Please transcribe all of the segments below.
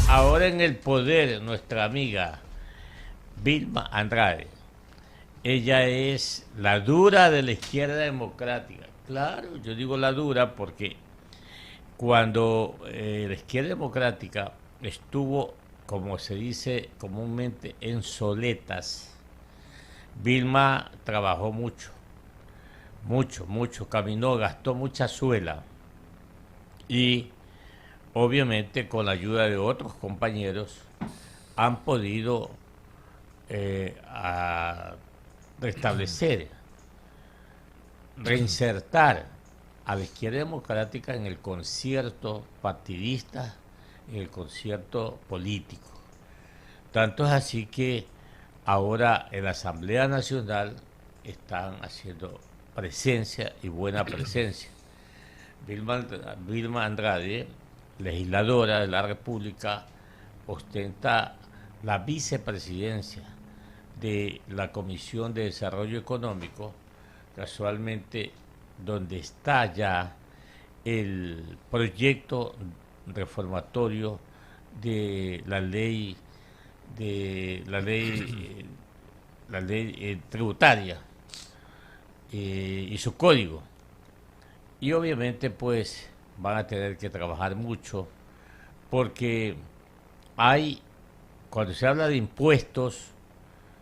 ahora en el poder nuestra amiga Vilma Andrade. Ella es la dura de la izquierda democrática. Claro, yo digo la dura porque cuando la izquierda democrática estuvo, como se dice comúnmente, en soletas, Vilma trabajó mucho, mucho, mucho, caminó, gastó mucha suela y obviamente con la ayuda de otros compañeros han podido a restablecer, reinsertar a la izquierda democrática en el concierto partidista, en el concierto político. Tanto es así que ahora en la Asamblea Nacional están haciendo presencia y buena presencia. Vilma Andrade, legisladora de la República, ostenta la vicepresidencia de la Comisión de Desarrollo Económico, casualmente donde está ya el proyecto reformatorio de la ley tributaria y su código. Y obviamente pues van a tener que trabajar mucho porque hay, cuando se habla de impuestos,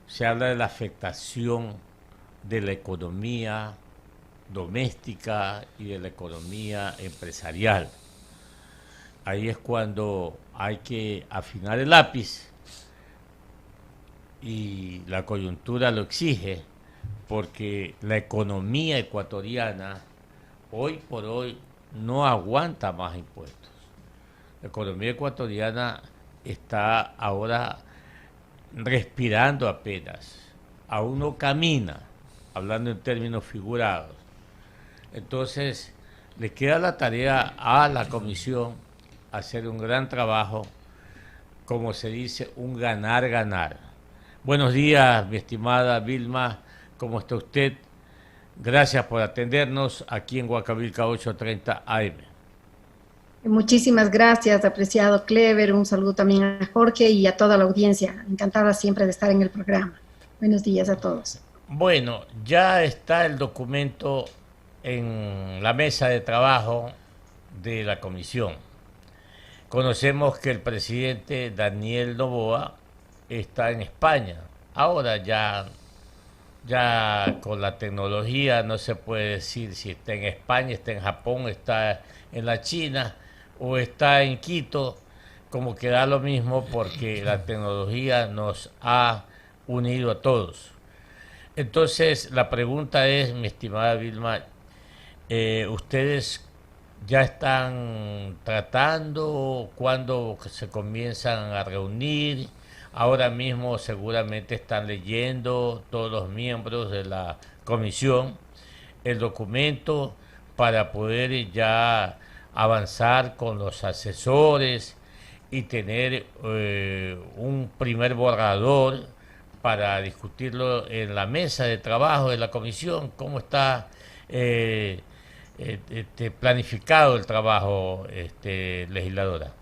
se habla de la afectación de la economía doméstica y de la economía empresarial. Ahí es cuando hay que afinar el lápiz y la coyuntura lo exige, porque la economía ecuatoriana hoy por hoy no aguanta más impuestos. La economía ecuatoriana está ahora respirando apenas, aún no camina, hablando en términos figurados. Entonces, le queda la tarea a la comisión hacer un gran trabajo, como se dice, un ganar-ganar. Buenos días, mi estimada Vilma, ¿cómo está usted? Gracias por atendernos aquí en Huancavelica 830 AM. Muchísimas gracias, apreciado Clever. Un saludo también a Jorge y a toda la audiencia. Encantada siempre de estar en el programa. Buenos días a todos. Bueno, ya está el documento en la mesa de trabajo de la comisión. Conocemos que el presidente Daniel Noboa está en España. Ahora ya con la tecnología no se puede decir si está en España, está en Japón, está en la China o está en Quito, como que da lo mismo porque la tecnología nos ha unido a todos. Entonces la pregunta es, mi estimada Vilma, ¿ustedes ya están tratando cuándo se comienzan a reunir? Ahora mismo seguramente están leyendo todos los miembros de la comisión el documento para poder ya avanzar con los asesores y tener un primer borrador para discutirlo en la mesa de trabajo de la comisión. ¿Cómo está planificado el trabajo, legisladora?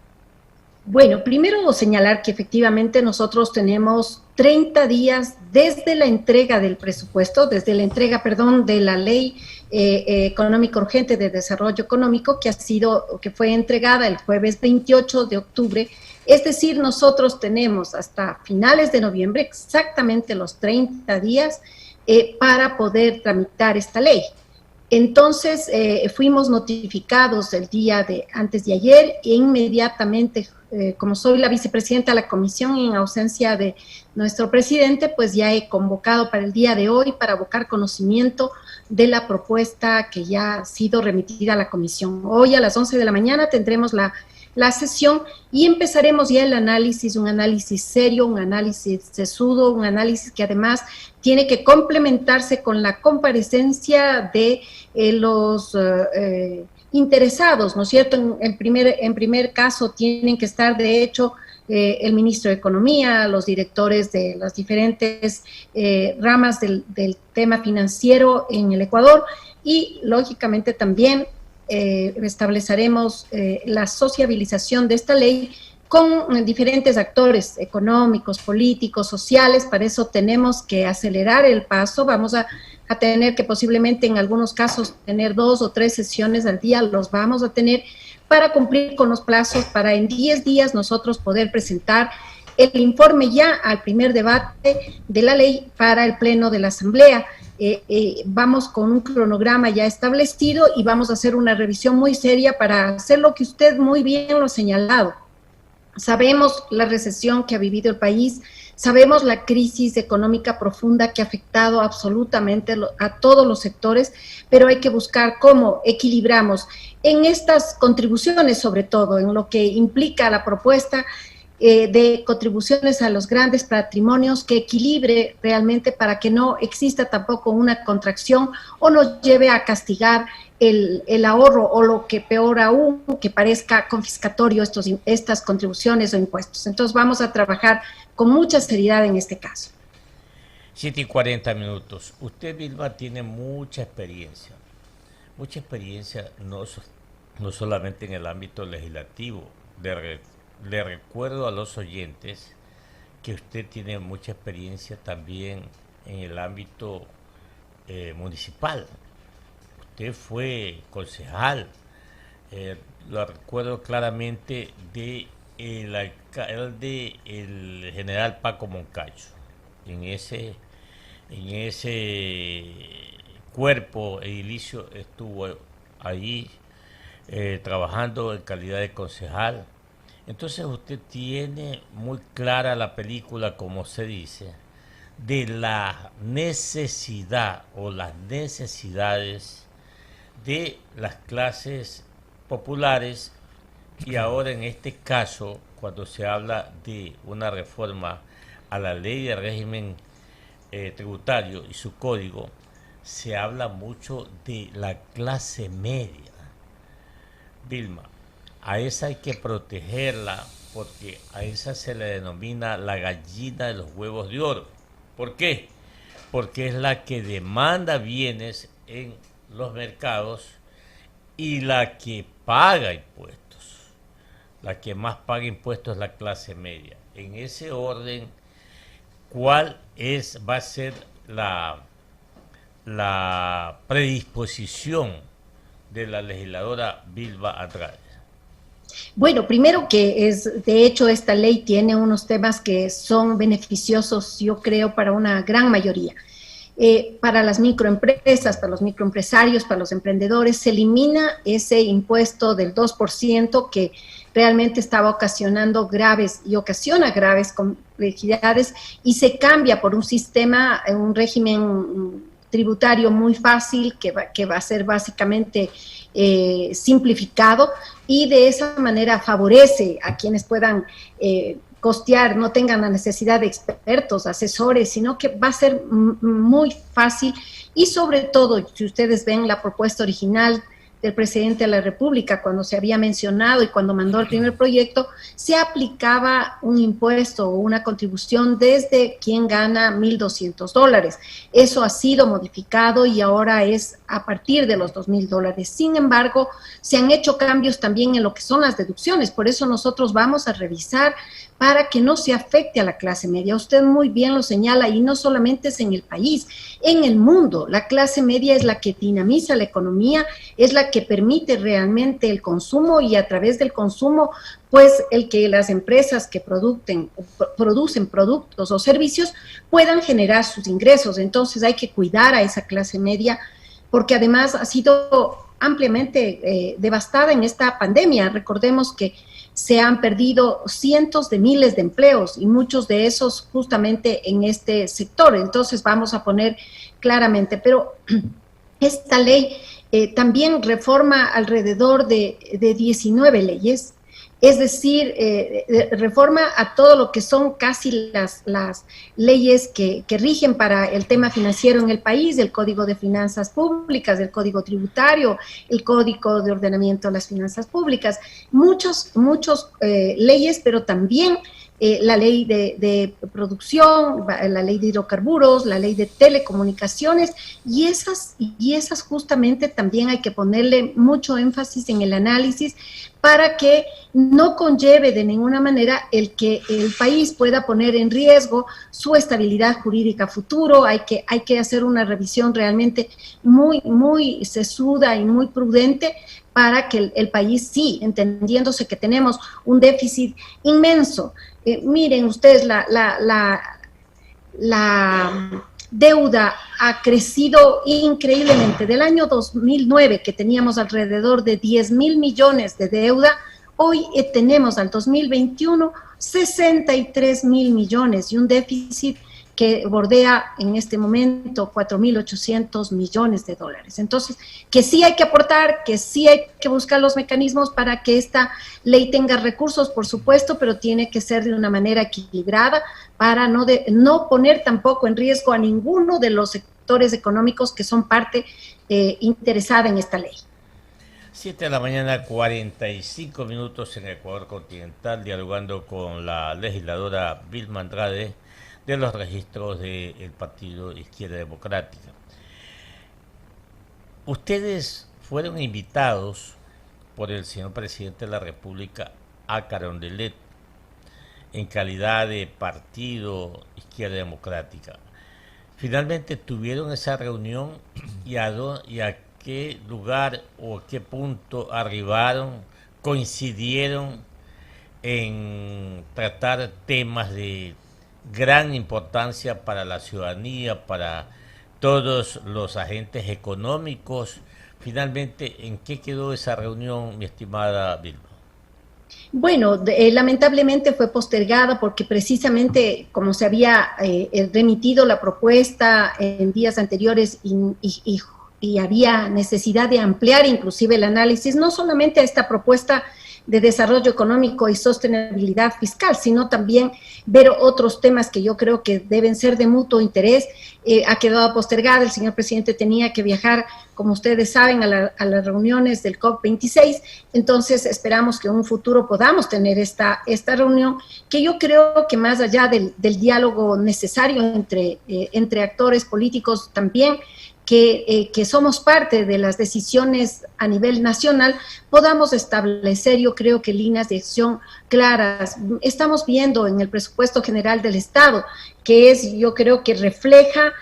Bueno, primero señalar que efectivamente nosotros tenemos 30 días desde la entrega del presupuesto, desde la entrega, perdón, de la ley económica urgente de desarrollo económico que fue entregada el jueves 28 de octubre. Es decir, nosotros tenemos hasta finales de noviembre exactamente los 30 días para poder tramitar esta ley. Entonces, fuimos notificados el día de antes de ayer e inmediatamente, como soy la vicepresidenta de la comisión en ausencia de nuestro presidente, pues ya he convocado para el día de hoy para abocar conocimiento de la propuesta que ya ha sido remitida a la comisión. Hoy a las 11 de la mañana tendremos la sesión y empezaremos ya el análisis, un análisis serio, un análisis sesudo, un análisis que además tiene que complementarse con la comparecencia de los interesados, ¿no es cierto? En primer caso tienen que estar, de hecho, el ministro de Economía, los directores de las diferentes ramas del tema financiero en el Ecuador y, lógicamente, también estableceremos la sociabilización de esta ley con diferentes actores económicos, políticos, sociales. Para eso tenemos que acelerar el paso. Vamos a tener que posiblemente en algunos casos tener 2 o 3 sesiones al día, los vamos a tener para cumplir con los plazos, para en 10 días nosotros poder presentar el informe ya al primer debate de la ley para el pleno de la Asamblea. Vamos con un cronograma ya establecido y vamos a hacer una revisión muy seria para hacer lo que usted muy bien lo ha señalado. Sabemos la recesión que ha vivido el país, sabemos la crisis económica profunda que ha afectado absolutamente a todos los sectores, pero hay que buscar cómo equilibramos en estas contribuciones, sobre todo en lo que implica la propuesta de contribuciones a los grandes patrimonios, que equilibre realmente para que no exista tampoco una contracción o nos lleve a castigar el ahorro, o lo que peor aún, que parezca confiscatorio estas contribuciones o impuestos. Entonces vamos a trabajar con mucha seriedad en este caso. 7:40. Usted, Vilma, tiene mucha experiencia no solamente en el ámbito legislativo. Le recuerdo a los oyentes que usted tiene mucha experiencia también en el ámbito municipal. Usted fue concejal, lo recuerdo claramente, de el alcalde, el general Paco Moncayo. En ese cuerpo edilicio estuvo allí trabajando en calidad de concejal. Entonces usted tiene muy clara la película, como se dice, de la necesidad o las necesidades de las clases populares, y ahora en este caso, cuando se habla de una reforma a la ley de régimen tributario y su código, se habla mucho de la clase media. Vilma, a esa hay que protegerla, porque a esa se le denomina la gallina de los huevos de oro. ¿Por qué? Porque es la que demanda bienes en los mercados y la que paga impuestos. La que más paga impuestos es la clase media. En ese orden, ¿cuál va a ser la predisposición de la legisladora Vilma Andrade? Bueno, primero que de hecho, esta ley tiene unos temas que son beneficiosos, yo creo, para una gran mayoría. Para las microempresas, para los microempresarios, para los emprendedores, se elimina ese impuesto del 2% que realmente estaba ocasionando y ocasiona graves complejidades, y se cambia por un sistema, un régimen tributario muy fácil que va a ser básicamente simplificado, y de esa manera favorece a quienes puedan costear, no tengan la necesidad de expertos, asesores, sino que va a ser muy fácil. Y sobre todo, si ustedes ven la propuesta original del presidente de la República, cuando se había mencionado y cuando mandó el primer proyecto, se aplicaba un impuesto o una contribución desde quien gana $1,200. Eso ha sido modificado y ahora es a partir de los $2,000. Sin embargo, se han hecho cambios también en lo que son las deducciones. Por eso nosotros vamos a revisar para que no se afecte a la clase media. Usted muy bien lo señala, y no solamente es en el país, en el mundo. La clase media es la que dinamiza la economía, es la que permite realmente el consumo, y a través del consumo, pues el que las empresas que producen productos o servicios puedan generar sus ingresos. Entonces hay que cuidar a esa clase media, porque además ha sido ampliamente devastada en esta pandemia. Recordemos que se han perdido cientos de miles de empleos, y muchos de esos justamente en este sector. Entonces vamos a poner claramente, pero esta ley también reforma alrededor de 19 leyes, es decir, reforma a todo lo que son casi las leyes que rigen para el tema financiero en el país: el Código de Finanzas Públicas, el Código Tributario, el Código de Ordenamiento de las Finanzas Públicas, muchos leyes, pero también la ley de producción, la ley de hidrocarburos, la ley de telecomunicaciones, y esas justamente también hay que ponerle mucho énfasis en el análisis para que no conlleve de ninguna manera el que el país pueda poner en riesgo su estabilidad jurídica futuro. Hay que hacer una revisión realmente muy sesuda y muy prudente para que el país, sí, entendiéndose que tenemos un déficit inmenso. Miren ustedes, la deuda ha crecido increíblemente. Del año 2009, que teníamos alrededor de 10.000 millones de deuda, hoy tenemos al 2021 63.000 millones y un déficit que bordea en este momento 4.800 millones de dólares. Entonces, que sí hay que aportar, que sí hay que buscar los mecanismos para que esta ley tenga recursos, por supuesto, pero tiene que ser de una manera equilibrada para no poner tampoco en riesgo a ninguno de los sectores económicos que son parte interesada en esta ley. 7 de la mañana, 45 minutos en Ecuador continental, dialogando con la legisladora Vilma Andrade de los registros del Partido Izquierda Democrática. Ustedes fueron invitados por el señor presidente de la República a Carondelet en calidad de Partido Izquierda Democrática. Finalmente tuvieron esa reunión y a qué lugar o a qué punto arribaron, coincidieron en tratar temas de gran importancia para la ciudadanía, para todos los agentes económicos. Finalmente, ¿en qué quedó esa reunión, mi estimada Vilma? Bueno, lamentablemente fue postergada porque precisamente como se había remitido la propuesta en días anteriores y había necesidad de ampliar inclusive el análisis, no solamente a esta propuesta de desarrollo económico y sostenibilidad fiscal, sino también ver otros temas que yo creo que deben ser de mutuo interés. Ha quedado postergada, el señor presidente tenía que viajar, como ustedes saben, a las reuniones del COP26, entonces esperamos que en un futuro podamos tener esta reunión, que yo creo que más allá del diálogo necesario entre actores políticos también, que somos parte de las decisiones a nivel nacional, podamos establecer, yo creo que líneas de acción claras. Estamos viendo en el presupuesto general del Estado, que yo creo que refleja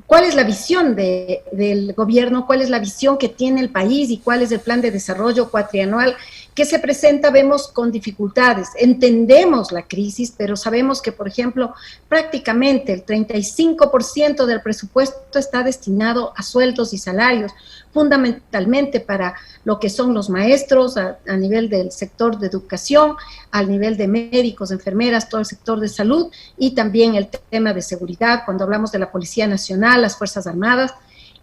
cuál es la visión del gobierno, cuál es la visión que tiene el país y cuál es el plan de desarrollo cuatrianual que se presenta. Vemos con dificultades, entendemos la crisis, pero sabemos que, por ejemplo, prácticamente el 35% del presupuesto está destinado a sueldos y salarios, fundamentalmente para lo que son los maestros a nivel del sector de educación, al nivel de médicos, enfermeras, todo el sector de salud y también el tema de seguridad, cuando hablamos de la Policía Nacional, las Fuerzas Armadas.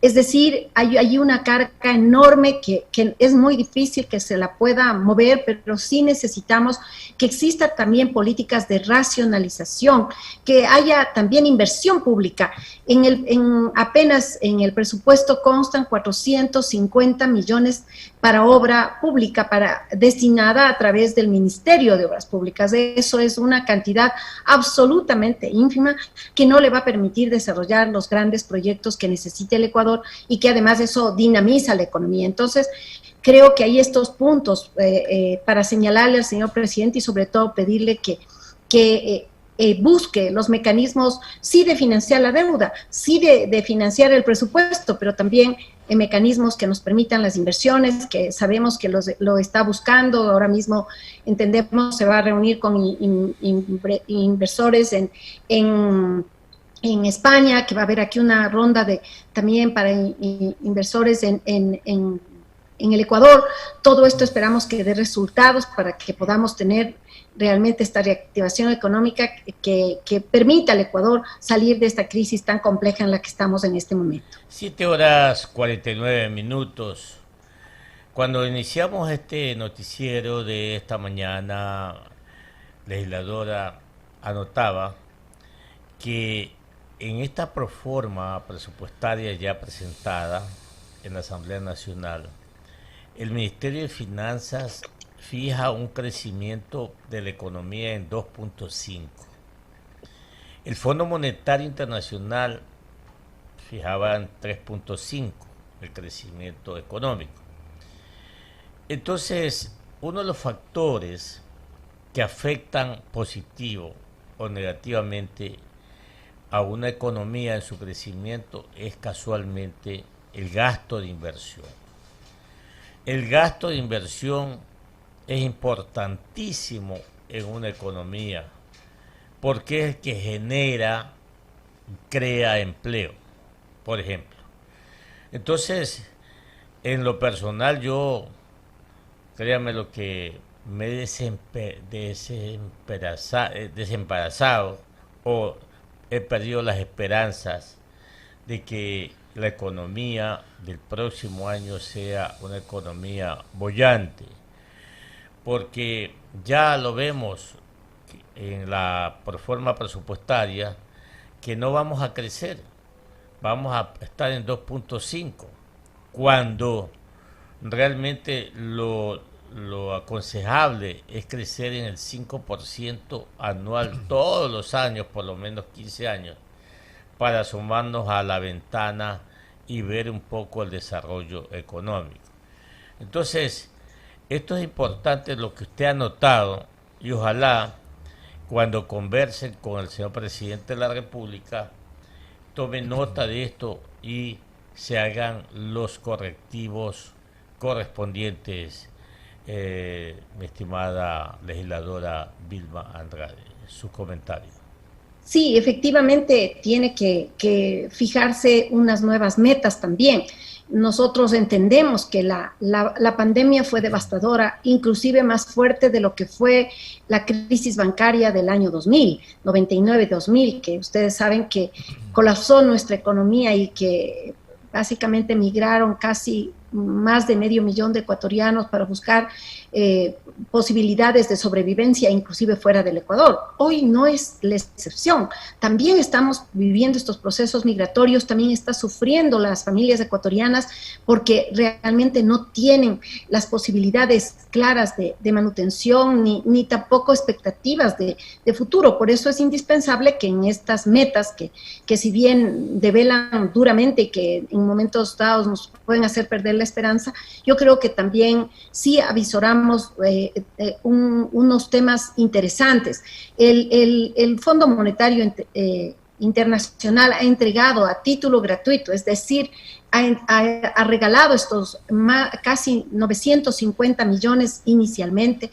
Es decir, hay una carga enorme que es muy difícil que se la pueda mover, pero sí necesitamos que exista también políticas de racionalización, que haya también inversión pública. Apenas en el presupuesto constan 450 millones para obra pública, destinada a través del Ministerio de Obras Públicas. Eso es una cantidad absolutamente ínfima que no le va a permitir desarrollar los grandes proyectos que necesita el Ecuador y que además eso dinamiza la economía. Entonces, creo que hay estos puntos para señalarle al señor presidente y sobre todo pedirle que busque los mecanismos, sí de financiar la deuda, sí de financiar el presupuesto, pero también mecanismos que nos permitan las inversiones, que sabemos que lo está buscando. Ahora mismo entendemos se va a reunir con inversores en España, que va a haber aquí una ronda también para inversores en el Ecuador. Todo esto esperamos que dé resultados para que podamos tener realmente esta reactivación económica que permita al Ecuador salir de esta crisis tan compleja en la que estamos en este momento. 7 horas 49 minutos. Cuando iniciamos este noticiero de esta mañana, legisladora anotaba que en esta proforma presupuestaria ya presentada en la Asamblea Nacional, el Ministerio de Finanzas fija un crecimiento de la economía en 2.5. El Fondo Monetario Internacional fijaba en 3.5 el crecimiento económico. Entonces, uno de los factores que afectan positivo o negativamente a una economía en su crecimiento es casualmente el gasto de inversión. El gasto de inversión es importantísimo en una economía porque es el que genera, crea empleo, por ejemplo. Entonces, en lo personal yo, créame lo que me he desembarazado o he perdido las esperanzas de que la economía del próximo año sea una economía boyante, porque ya lo vemos en la proforma presupuestaria que no vamos a crecer, vamos a estar en 2.5, cuando realmente lo aconsejable es crecer en el 5% anual todos los años, por lo menos 15 años, para sumarnos a la ventana y ver un poco el desarrollo económico. Entonces, esto es importante lo que usted ha notado y ojalá cuando conversen con el señor presidente de la República tomen nota de esto y se hagan los correctivos correspondientes, mi estimada legisladora Vilma Andrade. Su comentario. Sí, efectivamente tiene que fijarse unas nuevas metas también. Nosotros entendemos que la pandemia fue devastadora, inclusive más fuerte de lo que fue la crisis bancaria del año 2000, 99-2000, que ustedes saben que colapsó nuestra economía y que básicamente migraron casi más de 500,000 de ecuatorianos para buscar posibilidades de sobrevivencia, inclusive fuera del Ecuador. Hoy no es la excepción. También estamos viviendo estos procesos migratorios, también está sufriendo las familias ecuatorianas porque realmente no tienen las posibilidades claras de manutención ni tampoco expectativas de futuro. Por eso es indispensable que en estas metas que si bien develan duramente y que en momentos dados nos pueden hacer perder la esperanza, yo creo que también sí avisoramos unos temas interesantes. El Fondo Monetario Internacional ha entregado a título gratuito, es decir, ha regalado estos casi 950 millones inicialmente,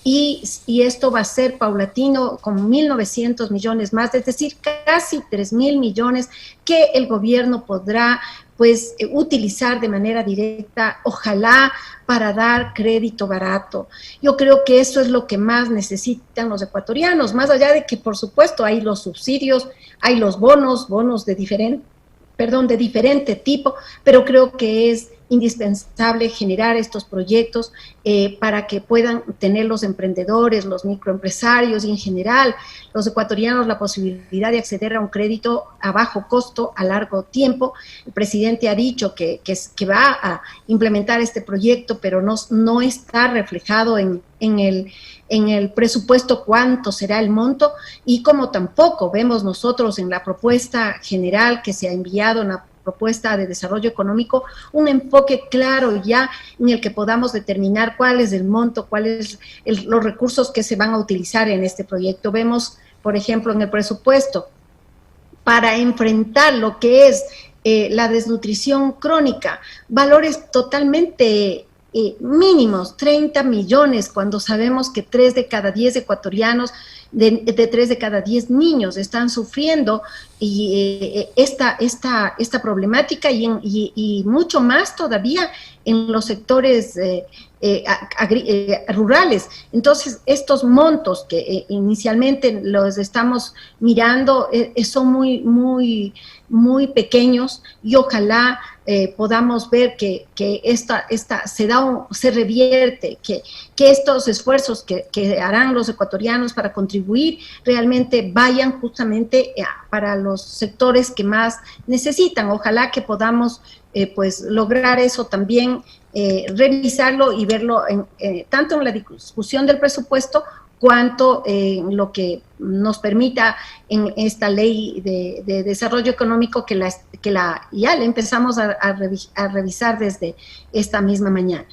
y esto va a ser paulatino con 1.900 millones más, es decir, casi 3.000 millones que el gobierno podrá pues utilizar de manera directa, ojalá para dar crédito barato. Yo creo que eso es lo que más necesitan los ecuatorianos, más allá de que por supuesto hay los subsidios, hay los bonos de diferente tipo, pero creo que es indispensable generar estos proyectos para que puedan tener los emprendedores, los microempresarios y en general los ecuatorianos la posibilidad de acceder a un crédito a bajo costo a largo tiempo. El presidente ha dicho que va a implementar este proyecto, pero no está reflejado en el presupuesto cuánto será el monto, y como tampoco vemos nosotros en la propuesta general que se ha enviado en la propuesta de desarrollo económico, un enfoque claro ya en el que podamos determinar cuál es el monto, cuáles los recursos que se van a utilizar en este proyecto. Vemos, por ejemplo, en el presupuesto, para enfrentar lo que es la desnutrición crónica, valores totalmente mínimos, 30 millones, cuando sabemos que 3 de cada 10 ecuatorianos, de 3 de cada 10 niños están sufriendo esta problemática y mucho más todavía en los sectores rurales. Entonces, estos montos que inicialmente los estamos mirando son muy pequeños, y ojalá podamos ver que se revierte, que estos esfuerzos que harán los ecuatorianos para contribuir realmente vayan justamente para los sectores que más necesitan. Ojalá que podamos pues lograr eso también, revisarlo y verlo tanto en la discusión del presupuesto cuanto en lo que nos permita en esta ley de desarrollo económico que ya le empezamos a revisar desde esta misma mañana.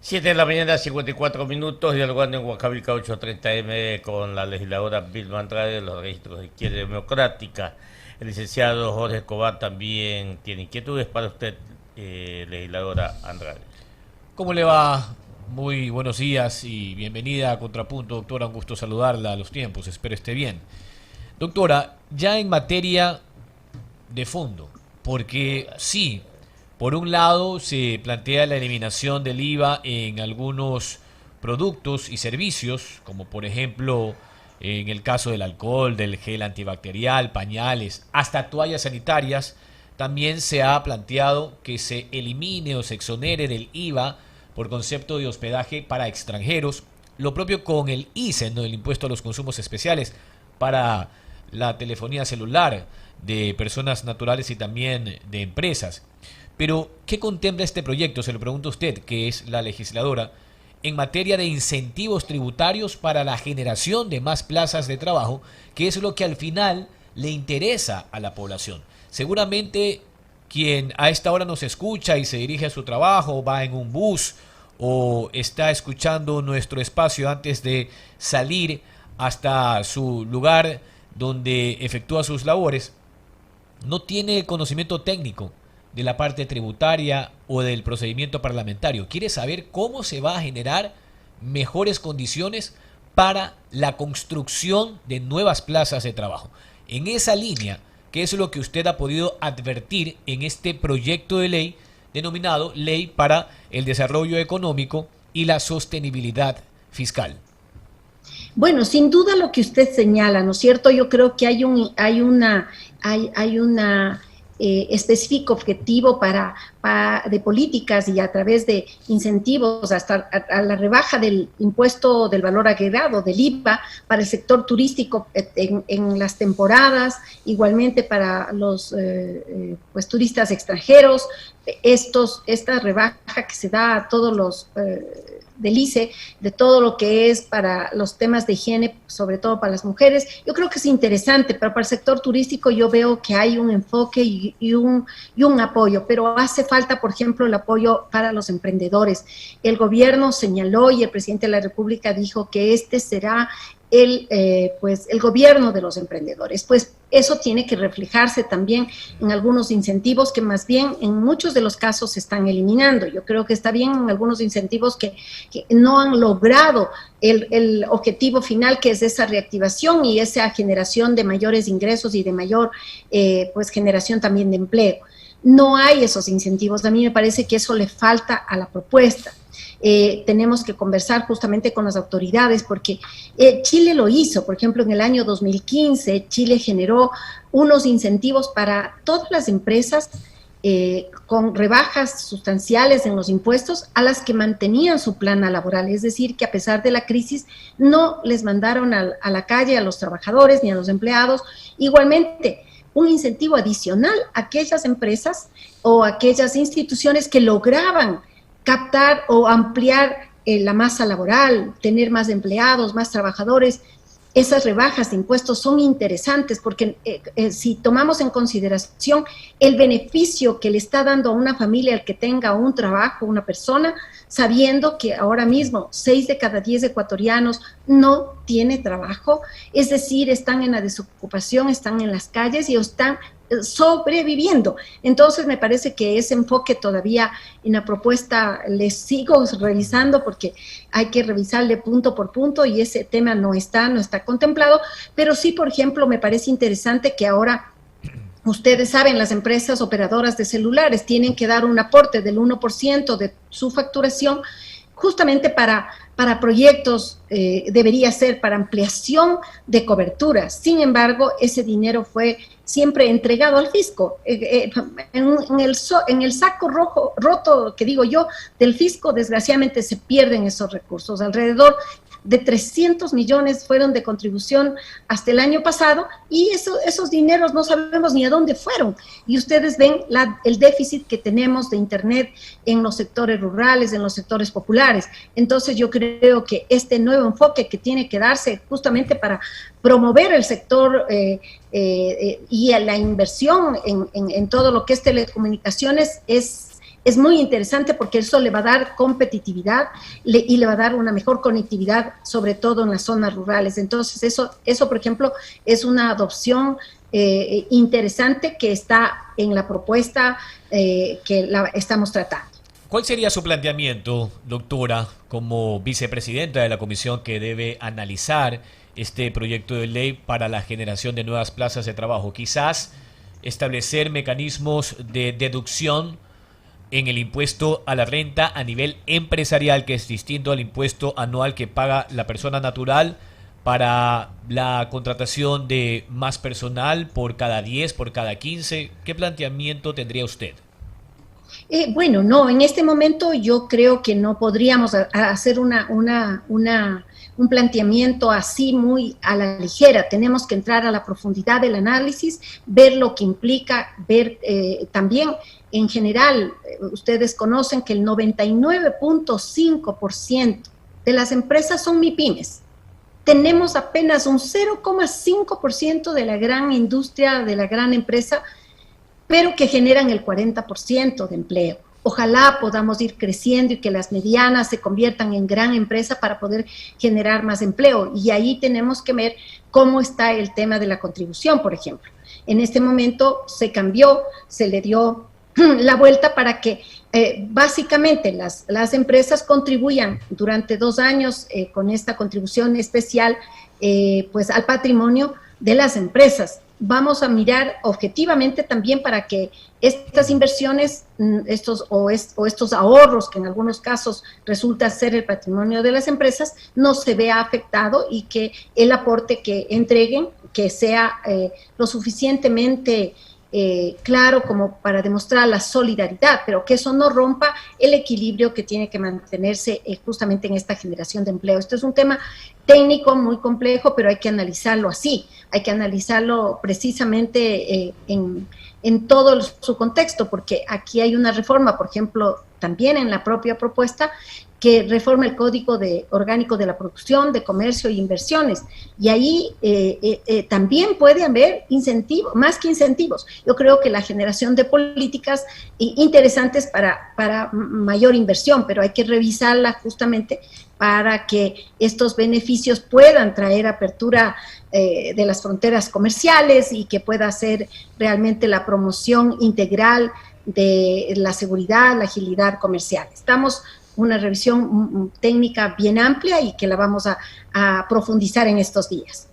7 de la mañana, 54 minutos, dialogando en Huancavelica 830M con la legisladora Vilma Andrade de los registros de Izquierda Democrática. El licenciado Jorge Escobar también tiene inquietudes para usted, legisladora Andrade. ¿Cómo le va? Muy buenos días y bienvenida a Contrapunto, doctora. Un gusto saludarla a los tiempos, espero esté bien. Doctora, ya en materia de fondo, porque sí, por un lado se plantea la eliminación del IVA en algunos productos y servicios, como por ejemplo en el caso del alcohol, del gel antibacterial, pañales, hasta toallas sanitarias. También se ha planteado que se elimine o se exonere del IVA por concepto de hospedaje para extranjeros. Lo propio con el ICE, ¿no? El impuesto a los consumos especiales para la telefonía celular de personas naturales y también de empresas. Pero, ¿qué contempla este proyecto? Se lo pregunto a usted, que es la legisladora, en materia de incentivos tributarios para la generación de más plazas de trabajo, que es lo que al final le interesa a la población. Seguramente quien a esta hora nos escucha y se dirige a su trabajo, va en un bus o está escuchando nuestro espacio antes de salir hasta su lugar donde efectúa sus labores, no tiene conocimiento técnico de la parte tributaria o del procedimiento parlamentario. Quiere saber cómo se va a generar mejores condiciones para la construcción de nuevas plazas de trabajo. En esa línea, ¿qué es lo que usted ha podido advertir en este proyecto de ley denominado Ley para el Desarrollo Económico y la Sostenibilidad Fiscal? Bueno, sin duda lo que usted señala, ¿no es cierto? Yo creo que hay una específico objetivo de políticas y a través de incentivos hasta a la rebaja del impuesto del valor agregado, del IVA, para el sector turístico en las temporadas, igualmente para los turistas extranjeros, esta rebaja que se da a todos los del ICE, de todo lo que es para los temas de higiene, sobre todo para las mujeres. Yo creo que es interesante, pero para el sector turístico yo veo que hay un enfoque y un apoyo, pero hace falta, por ejemplo, el apoyo para los emprendedores. El gobierno señaló y el presidente de la República dijo que este será el gobierno de los emprendedores. Pues eso tiene que reflejarse también en algunos incentivos que más bien en muchos de los casos se están eliminando. Yo creo que está bien en algunos incentivos que no han logrado el objetivo final, que es esa reactivación y esa generación de mayores ingresos y de mayor generación también de empleo. No hay esos incentivos. A mí me parece que eso le falta a la propuesta. Tenemos que conversar justamente con las autoridades porque Chile lo hizo. Por ejemplo, en el año 2015 Chile generó unos incentivos para todas las empresas con rebajas sustanciales en los impuestos a las que mantenían su plana laboral, es decir, que a pesar de la crisis no les mandaron a la calle a los trabajadores ni a los empleados. Igualmente, un incentivo adicional a aquellas empresas o aquellas instituciones que lograban captar o ampliar la masa laboral, tener más empleados, más trabajadores. Esas rebajas de impuestos son interesantes porque si tomamos en consideración el beneficio que le está dando a una familia el que tenga un trabajo, una persona, sabiendo que ahora mismo 6 de cada 10 ecuatorianos no tiene trabajo, es decir, están en la desocupación, están en las calles y están sobreviviendo. Entonces me parece que ese enfoque todavía en la propuesta les sigo revisando porque hay que revisarle punto por punto y ese tema no está contemplado, pero sí, por ejemplo, me parece interesante que ahora ustedes saben, las empresas operadoras de celulares tienen que dar un aporte del 1% de su facturación justamente para proyectos, debería ser para ampliación de cobertura. Sin embargo, ese dinero fue siempre entregado al fisco. En el saco roto, que digo yo, del fisco, desgraciadamente se pierden esos recursos. Alrededor de 300 millones fueron de contribución hasta el año pasado y esos dineros no sabemos ni a dónde fueron. Y ustedes ven el déficit que tenemos de Internet en los sectores rurales, en los sectores populares. Entonces yo creo que este nuevo enfoque que tiene que darse justamente para promover el sector y la inversión en todo lo que es telecomunicaciones es es muy interesante porque eso le va a dar competitividad y le va a dar una mejor conectividad, sobre todo en las zonas rurales. Entonces, eso por ejemplo, es una adopción interesante que está en la propuesta que la estamos tratando. ¿Cuál sería su planteamiento, doctora, como vicepresidenta de la comisión que debe analizar este proyecto de ley para la generación de nuevas plazas de trabajo? Quizás establecer mecanismos de deducción en el impuesto a la renta a nivel empresarial, que es distinto al impuesto anual que paga la persona natural, para la contratación de más personal por cada 10, por cada 15. ¿Qué planteamiento tendría usted? Bueno, no, en este momento yo creo que no podríamos hacer un planteamiento así muy a la ligera. Tenemos que entrar a la profundidad del análisis, ver lo que implica, ver también en general, ustedes conocen que el 99.5% de las empresas son MIPYMES. Tenemos apenas un 0,5% de la gran industria, de la gran empresa, pero que generan el 40% de empleo. Ojalá podamos ir creciendo y que las medianas se conviertan en gran empresa para poder generar más empleo. Y ahí tenemos que ver cómo está el tema de la contribución, por ejemplo. En este momento se cambió, se le dio la vuelta para que básicamente las empresas contribuyan durante 2 años con esta contribución especial pues al patrimonio de las empresas. Vamos a mirar objetivamente también para que estas inversiones, estos ahorros, que en algunos casos resulta ser el patrimonio de las empresas, no se vea afectado y que el aporte que entreguen, que sea lo suficientemente claro como para demostrar la solidaridad, pero que eso no rompa el equilibrio que tiene que mantenerse justamente en esta generación de empleo. Esto es un tema técnico muy complejo, pero hay que analizarlo así, hay que analizarlo precisamente en todo su contexto, porque aquí hay una reforma, por ejemplo, también en la propia propuesta, que reforma el Código Orgánico de la Producción, de Comercio e Inversiones. Y ahí también puede haber incentivos, más que incentivos. Yo creo que la generación de políticas interesantes para mayor inversión, pero hay que revisarla justamente para que estos beneficios puedan traer apertura de las fronteras comerciales y que pueda ser realmente la promoción integral de la seguridad, la agilidad comercial. Estamos una revisión técnica bien amplia y que la vamos a profundizar en estos días.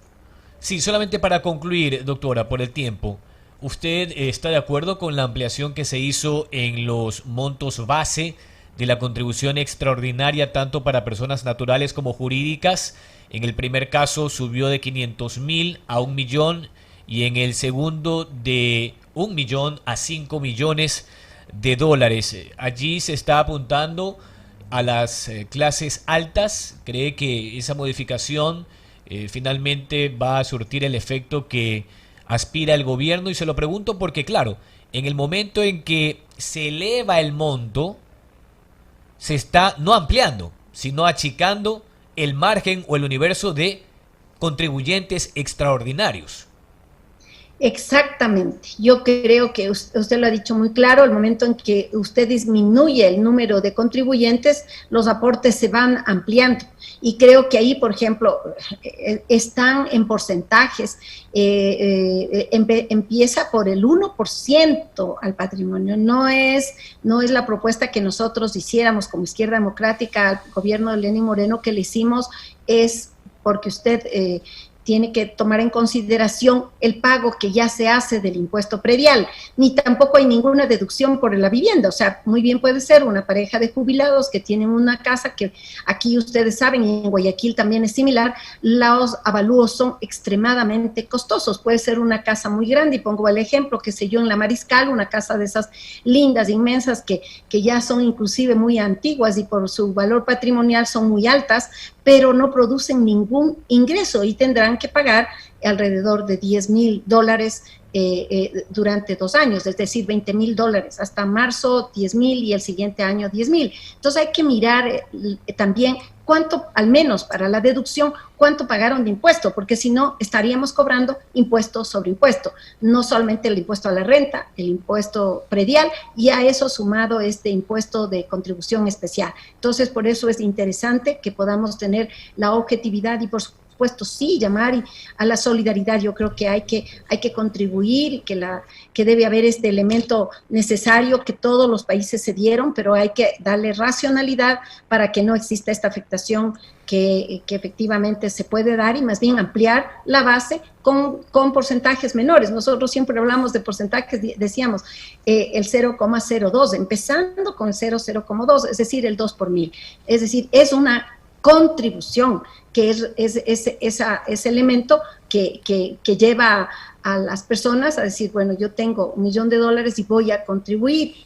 Sí, solamente para concluir, doctora, por el tiempo, ¿usted está de acuerdo con la ampliación que se hizo en los montos base de la contribución extraordinaria tanto para personas naturales como jurídicas? En el primer caso subió de 500.000 a 1 millón y en el segundo de 1 millón a 5 millones de dólares. Allí se está apuntando a las clases altas. ¿Cree que esa modificación finalmente va a surtir el efecto que aspira el gobierno? Y se lo pregunto porque, claro, en el momento en que se eleva el monto, se está no ampliando, sino achicando el margen o el universo de contribuyentes extraordinarios. Exactamente, yo creo que usted lo ha dicho muy claro, el momento en que usted disminuye el número de contribuyentes, los aportes se van ampliando y creo que ahí, por ejemplo, están en porcentajes, empieza por el 1% al patrimonio, no es la propuesta que nosotros hiciéramos como Izquierda Democrática al gobierno de Lenín Moreno, que le hicimos es porque usted tiene que tomar en consideración el pago que ya se hace del impuesto predial, ni tampoco hay ninguna deducción por la vivienda, o sea, muy bien puede ser una pareja de jubilados que tienen una casa que aquí ustedes saben, y en Guayaquil también es similar, los avalúos son extremadamente costosos, puede ser una casa muy grande, y pongo el ejemplo, que sé yo, en La Mariscal, una casa de esas lindas, inmensas, que ya son inclusive muy antiguas y por su valor patrimonial son muy altas, pero no producen ningún ingreso y tendrán que pagar alrededor de $10,000 durante 2 años, es decir, $20,000 hasta marzo, 10,000 y el siguiente año 10,000. Entonces hay que mirar también cuánto, al menos para la deducción, cuánto pagaron de impuesto, porque si no estaríamos cobrando impuesto sobre impuesto, no solamente el impuesto a la renta, el impuesto predial y a eso sumado este impuesto de contribución especial. Entonces, por eso es interesante que podamos tener la objetividad y por supuesto sí llamar a la solidaridad. Yo creo que hay que contribuir y que debe haber este elemento necesario que todos los países se dieron, pero hay que darle racionalidad para que no exista esta afectación que efectivamente se puede dar y más bien ampliar la base con porcentajes menores. Nosotros siempre hablamos de porcentajes, decíamos el 0,02, empezando con el 0,2, es decir, el 2 por mil. Es decir, es una contribución, que es ese elemento que lleva a las personas a decir, bueno, yo tengo $1 millón y voy a contribuir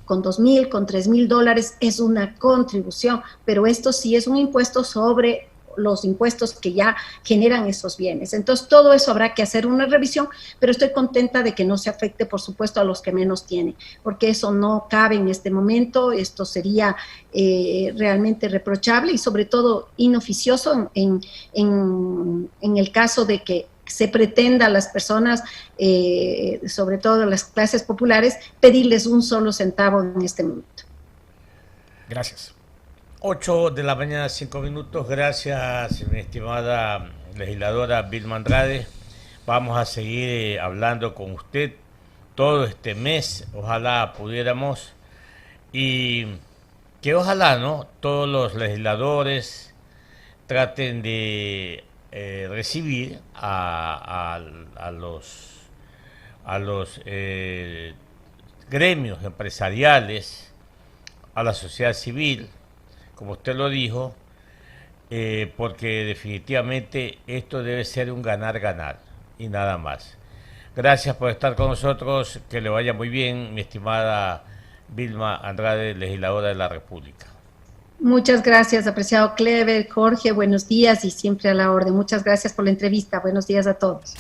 con 2.000, con 3.000 dólares, es una contribución, pero esto sí es un impuesto sobre los impuestos que ya generan esos bienes. Entonces, todo eso habrá que hacer una revisión, pero estoy contenta de que no se afecte, por supuesto, a los que menos tienen, porque eso no cabe en este momento, esto sería realmente reprochable y sobre todo inoficioso en el caso de que se pretenda a las personas, sobre todo a las clases populares, pedirles un solo centavo en este momento. Gracias. 8 de la mañana, 5 minutos. Gracias, mi estimada legisladora Vilma Andrade. Vamos a seguir hablando con usted todo este mes. Ojalá pudiéramos. Y que ojalá, ¿no?, todos los legisladores traten de recibir a los gremios empresariales, a la sociedad civil, como usted lo dijo, porque definitivamente esto debe ser un ganar-ganar y nada más. Gracias por estar con nosotros, que le vaya muy bien, mi estimada Vilma Andrade, legisladora de la República. Muchas gracias, apreciado Clever, Jorge, buenos días y siempre a la orden. Muchas gracias por la entrevista, buenos días a todos.